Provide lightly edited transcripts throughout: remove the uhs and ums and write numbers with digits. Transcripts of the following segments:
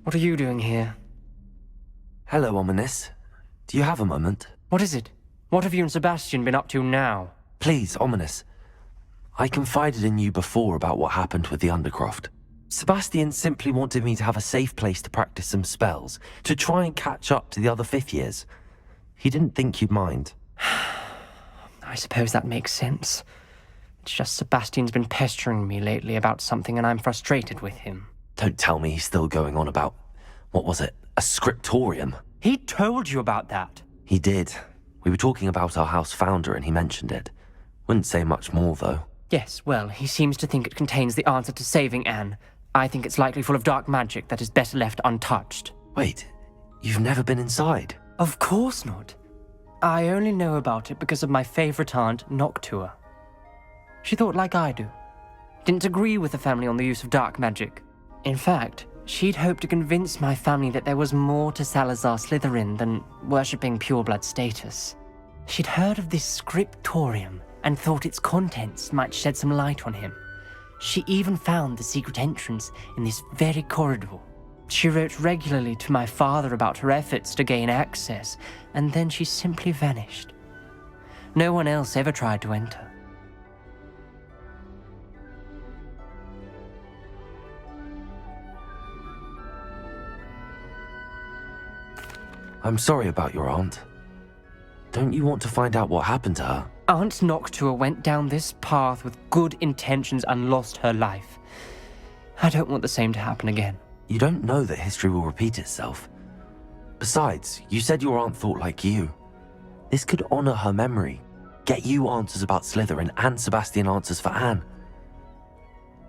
What are you doing here? Hello, Ominous. Do you have a moment? What is it? What have you and Sebastian been up to now? Please, Ominous. I confided in you before about what happened with the Undercroft. Sebastian simply wanted me to have a safe place to practice some spells, to try and catch up to the other 5th years. He didn't think you'd mind. I suppose that makes sense. It's just Sebastian's been pestering me lately about something and I'm frustrated with him. Don't tell me he's still going on about, what was it, a scriptorium? He told you about that? He did. We were talking about our house founder and he mentioned it. Wouldn't say much more, though. Yes, well, he seems to think it contains the answer to saving Anne. I think it's likely full of dark magic that is better left untouched. Wait, you've never been inside? Of course not. I only know about it because of my favorite aunt, Noctua. She thought like I do. Didn't agree with the family on the use of dark magic. In fact, she'd hoped to convince my family that there was more to Salazar Slytherin than worshipping pureblood status. She'd heard of this scriptorium and thought its contents might shed some light on him. She even found the secret entrance in this very corridor. She wrote regularly to my father about her efforts to gain access, and then she simply vanished. No one else ever tried to enter. I'm sorry about your aunt. Don't you want to find out what happened to her? Aunt Noctua went down this path with good intentions and lost her life. I don't want the same to happen again. You don't know that history will repeat itself. Besides, you said your aunt thought like you. This could honor her memory, get you answers about Slytherin and Sebastian answers for Anne.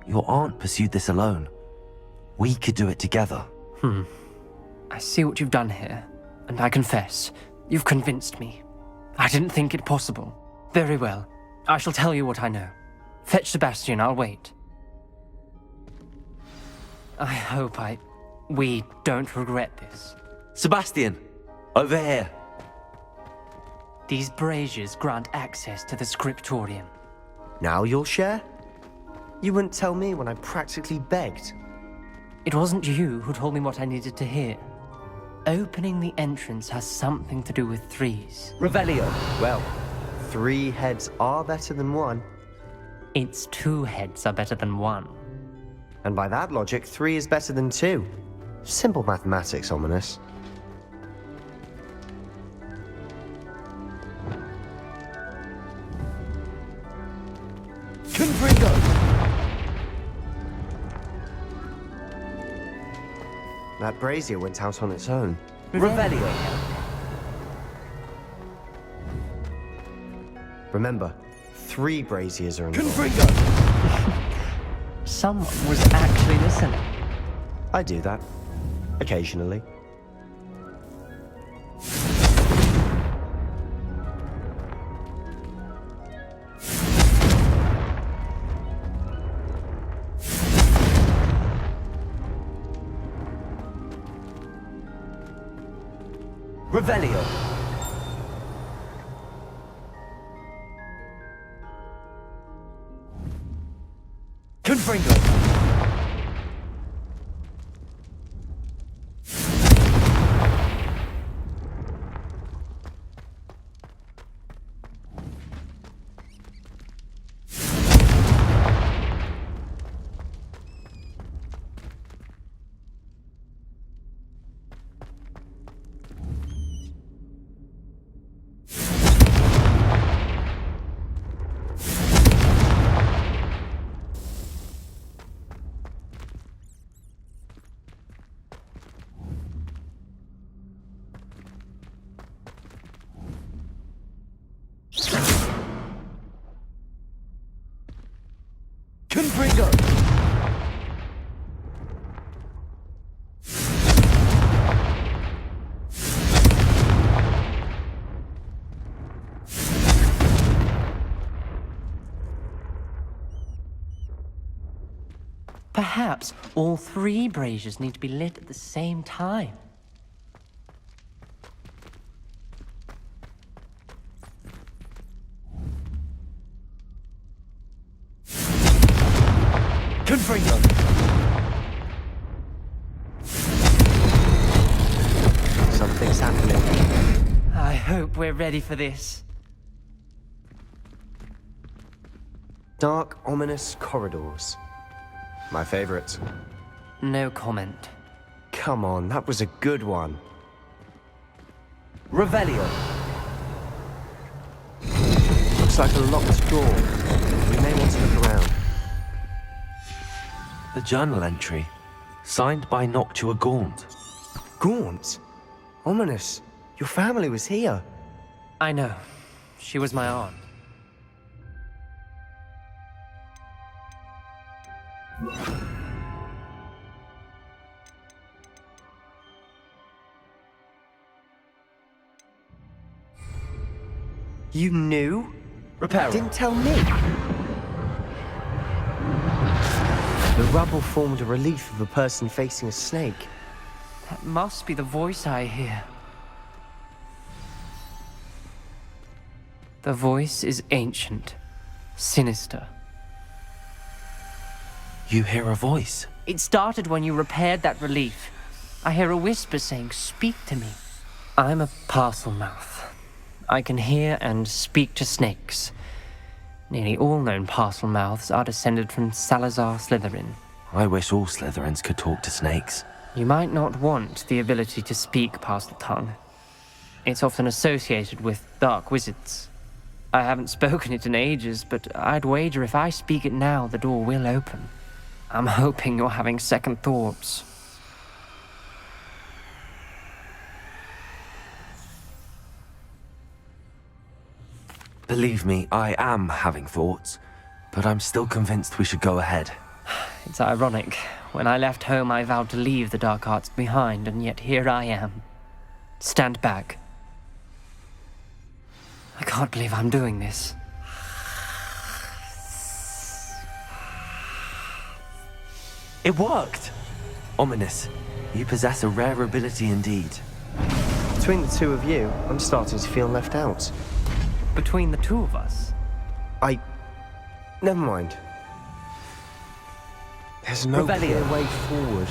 Your aunt pursued this alone. We could do it together. I see what you've done here, and I confess, you've convinced me. I didn't think it possible. Very well. I shall tell you what I know. Fetch Sebastian, I'll wait. I hope we don't regret this. Sebastian! Over here! These braziers grant access to the scriptorium. Now you'll share? You wouldn't tell me when I practically begged. It wasn't you who told me what I needed to hear. Opening the entrance has something to do with threes. Revelio. Well, 3 heads are better than 1. Its 2 heads are better than 1. And by that logic, 3 is better than 2. Simple mathematics, Ominous. Confringo! That brazier went out on its own. Revelio! Remember, 3 braziers are involved. Confringo! Someone was actually listening. I do that. Occasionally. Revelio! Confringo! Confringo! Perhaps all 3 braziers need to be lit at the same time. Confringo! hope we're ready for this. Dark, ominous corridors. My favorite. No comment. Come on, that was a good one. Revelio. Looks like a locked door. We may want to look around. A journal entry, signed by Noctua Gaunt. Gaunt? Ominous. Your family was here. I know. She was my aunt. You knew? Reparo. Didn't tell me. The rubble formed a relief of a person facing a snake. That must be the voice I hear. The voice is ancient, sinister. You hear a voice. It started when you repaired that relief. I hear a whisper saying, "Speak to me." I'm a parcel mouth. I can hear and speak to snakes. Nearly all known parcel mouths are descended from Salazar Slytherin. I wish all Slytherins could talk to snakes. You might not want the ability to speak parcel tongue. It's often associated with dark wizards. I haven't spoken it in ages, but I'd wager if I speak it now, the door will open. I'm hoping you're having second thoughts. Believe me, I am having thoughts, but I'm still convinced we should go ahead. It's ironic. When I left home, I vowed to leave the dark arts behind, and yet here I am. Stand back. I can't believe I'm doing this. It worked! Ominous, you possess a rare ability indeed. Between the two of you, I'm starting to feel left out. Between the two of us, Never mind. There's no clear way forward.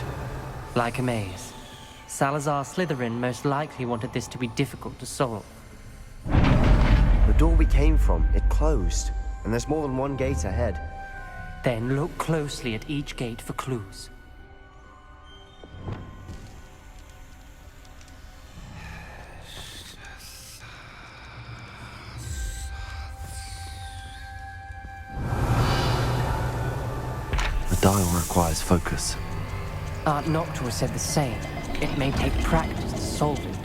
like a maze. Salazar Slytherin most likely wanted this to be difficult to solve. The door we came from, it closed. And there's more than one gate ahead. Then look closely at each gate for clues. The dial requires focus. Aunt Noctua said the same. It may take practice to solve it.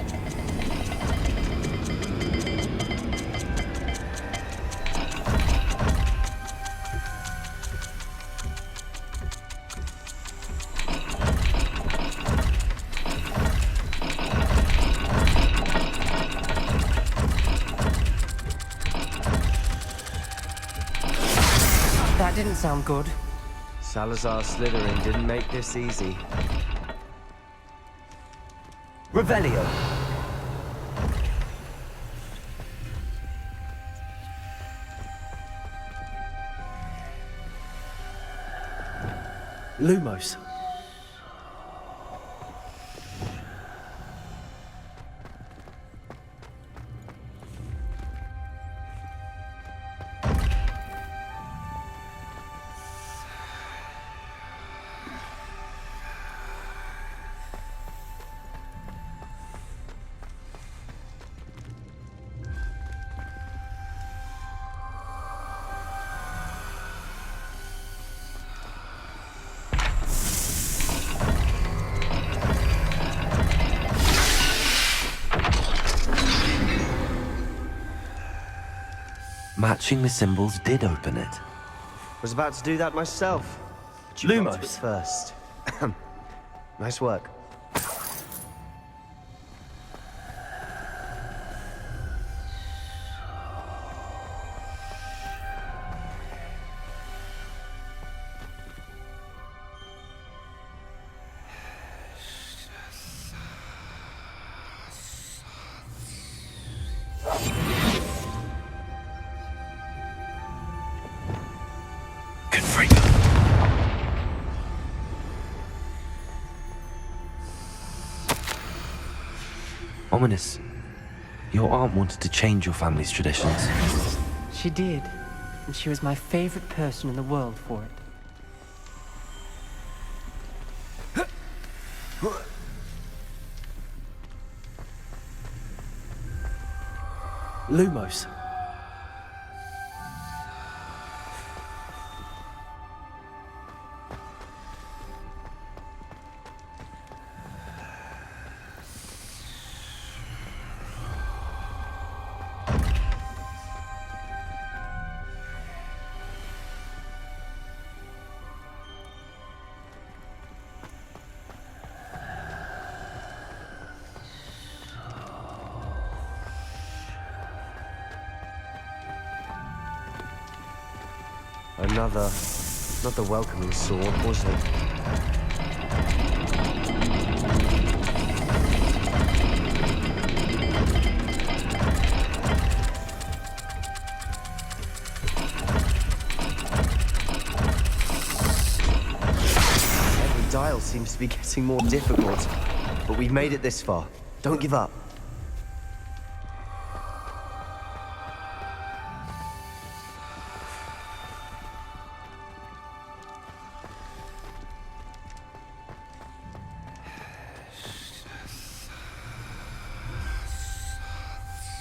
That didn't sound good. Salazar Slytherin didn't make this easy. Revelio. Lumos. Matching the symbols did open it. Was about to do that myself. But you got to it Lumos. first. Nice work. Ominous. Your aunt wanted to change your family's traditions. She did, and she was my favorite person in the world for it. Lumos. Not the welcoming sword, was it? Every dial seems to be getting more difficult, but we've made it this far. Don't give up.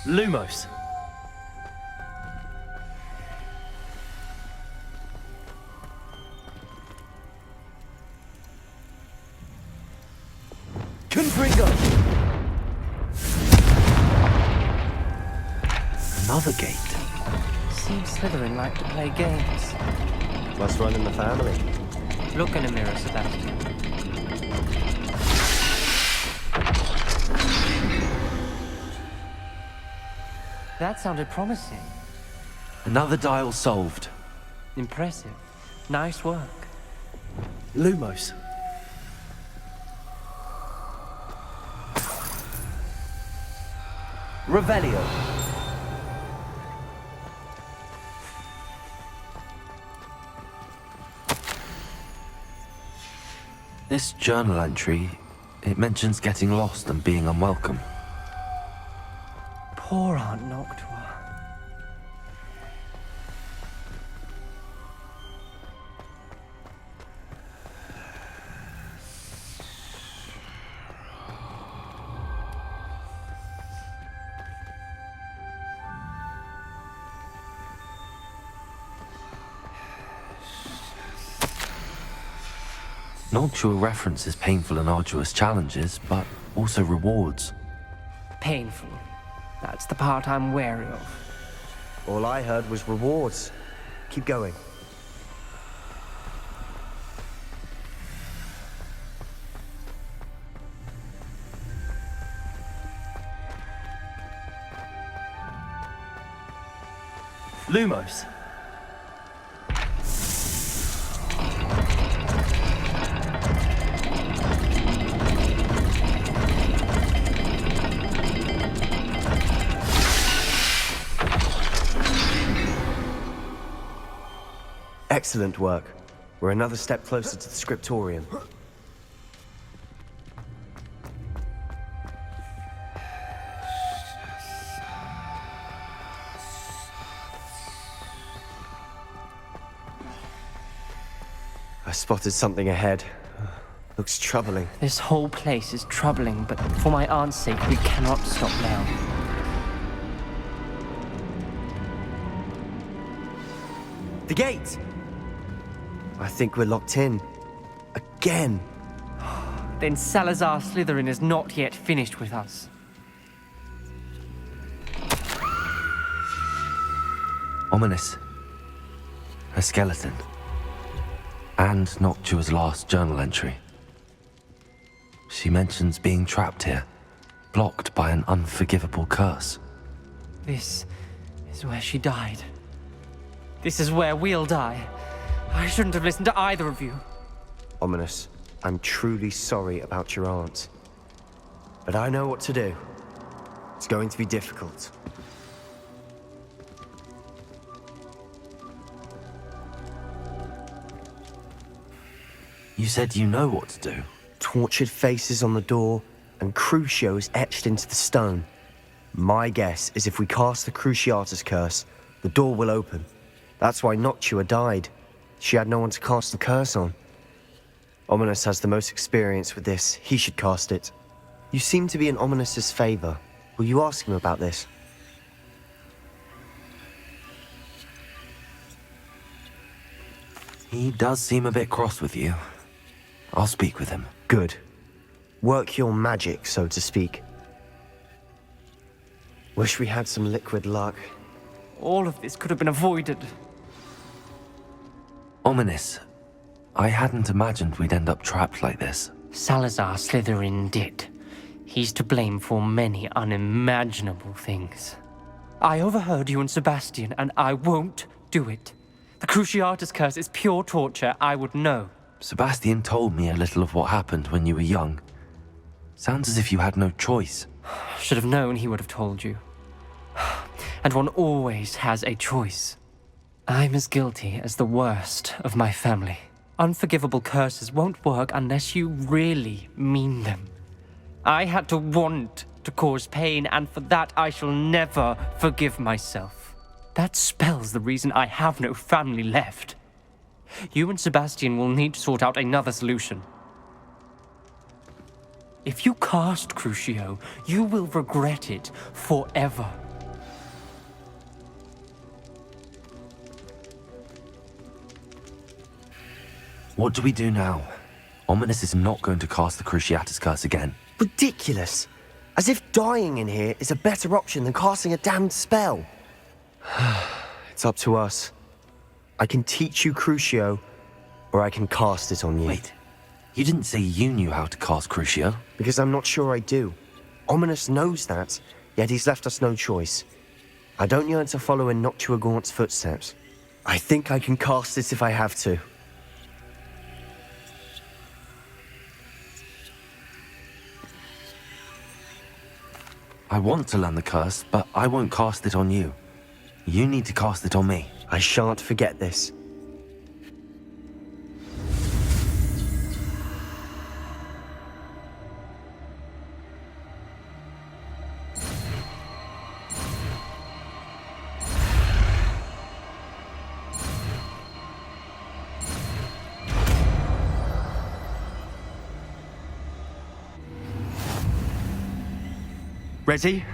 Lumos. Confringo. Another gate. Seems Slytherin like to play games. Must run in the family. Look in a mirror, Sebastian. That sounded promising. Another dial solved. Impressive. Nice work. Lumos. Revelio. This journal entry, it mentions getting lost and being unwelcome. Poor Aunt Noctua. Noctua references painful and arduous challenges, but also rewards. Painful. That's the part I'm wary of. All I heard was rewards. Keep going. Lumos. Excellent work. We're another step closer to the scriptorium. I spotted something ahead. Looks troubling. This whole place is troubling, but for my aunt's sake, we cannot stop now. The gate! I think we're locked in. Again. Then Salazar Slytherin is not yet finished with us. Ominous. A skeleton. And Noctua's last journal entry. She mentions being trapped here, blocked by an unforgivable curse. This is where she died. This is where we'll die. I shouldn't have listened to either of you. Ominous, I'm truly sorry about your aunt. But I know what to do. It's going to be difficult. You said you know what to do. Tortured faces on the door and Crucio is etched into the stone. My guess is if we cast the Cruciatus curse, the door will open. That's why Noctua died. She had no one to cast the curse on. Ominous has the most experience with this. He should cast it. You seem to be in Ominous's favor. Will you ask him about this? He does seem a bit cross with you. I'll speak with him. Good. Work your magic, so to speak. Wish we had some liquid luck. All of this could have been avoided. Ominous. I hadn't imagined we'd end up trapped like this. Salazar Slytherin did. He's to blame for many unimaginable things. I overheard you and Sebastian, and I won't do it. The Cruciatus curse is pure torture. I would know. Sebastian told me a little of what happened when you were young. Sounds as if you had no choice. Should have known he would have told you. And one always has a choice. I'm as guilty as the worst of my family. Unforgivable curses won't work unless you really mean them. I had to want to cause pain, and for that I shall never forgive myself. That spells the reason I have no family left. You and Sebastian will need to sort out another solution. If you cast Crucio, you will regret it forever. What do we do now? Ominous is not going to cast the Cruciatus curse again. Ridiculous. As if dying in here is a better option than casting a damned spell. It's up to us. I can teach you Crucio, or I can cast it on you. Wait, you didn't say you knew how to cast Crucio? Because I'm not sure I do. Ominous knows that, yet he's left us no choice. I don't yearn to follow in Noctua Gaunt's footsteps. I think I can cast it if I have to. I want to learn the curse, but I won't cast it on you. You need to cast it on me. I shan't forget this. Ready?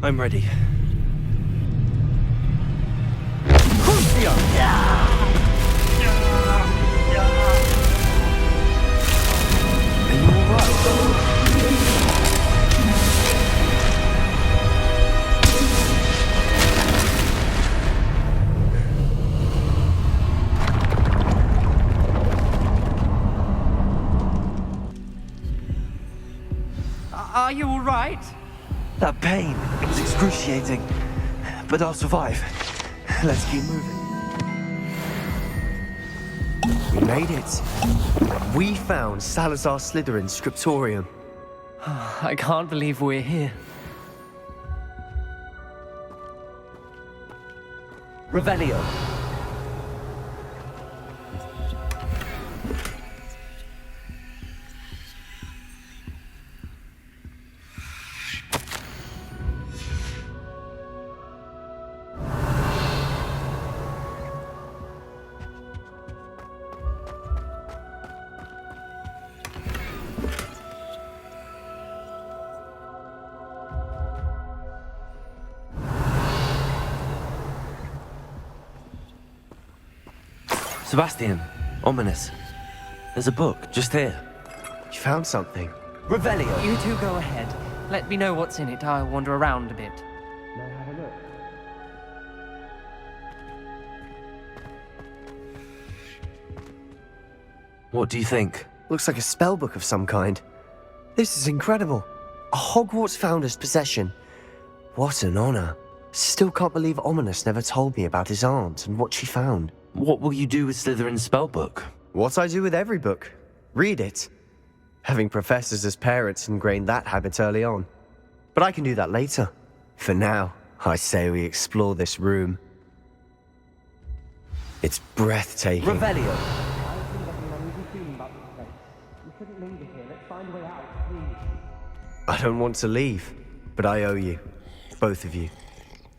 I'm ready. Are you all right? That pain, it was excruciating. But I'll survive. Let's keep moving. We made it. We found Salazar Slytherin's scriptorium. I can't believe we're here. Revelio. Sebastian, Ominous. There's a book, just here. You found something. Revelio. You two go ahead. Let me know what's in it. I'll wander around a bit. What do you think? Looks like a spell book of some kind. This is incredible. A Hogwarts founder's possession. What an honor. Still can't believe Ominous never told me about his aunt and what she found. What will you do with Slytherin's spellbook? What I do with every book. Read it. Having professors as parents ingrained that habit early on. But I can do that later. For now, I say we explore this room. It's breathtaking. Revelio. I don't want to leave, but I owe you. Both of you.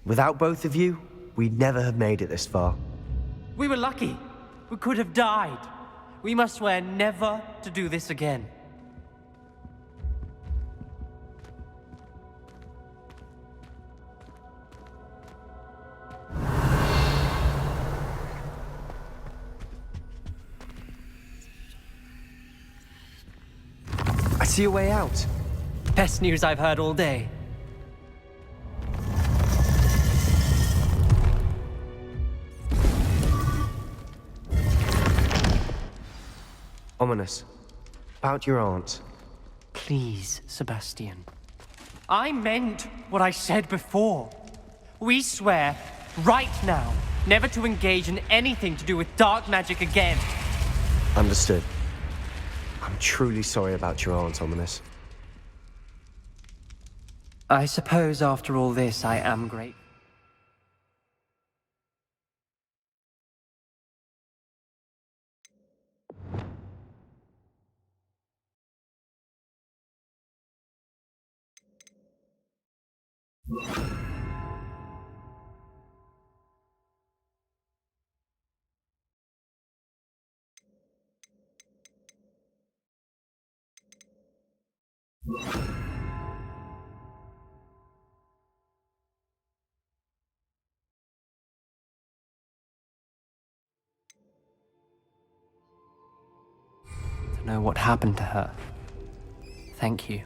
Without both of you, we'd never have made it this far. We were lucky. We could have died. We must swear never to do this again. I see a way out. Best news I've heard all day. Ominous. About your aunt. Please, Sebastian. I meant what I said before. We swear, right now, never to engage in anything to do with dark magic again. Understood. I'm truly sorry about your aunt, Ominous. I suppose after all this, I am grateful. To know what happened to her. Thank you.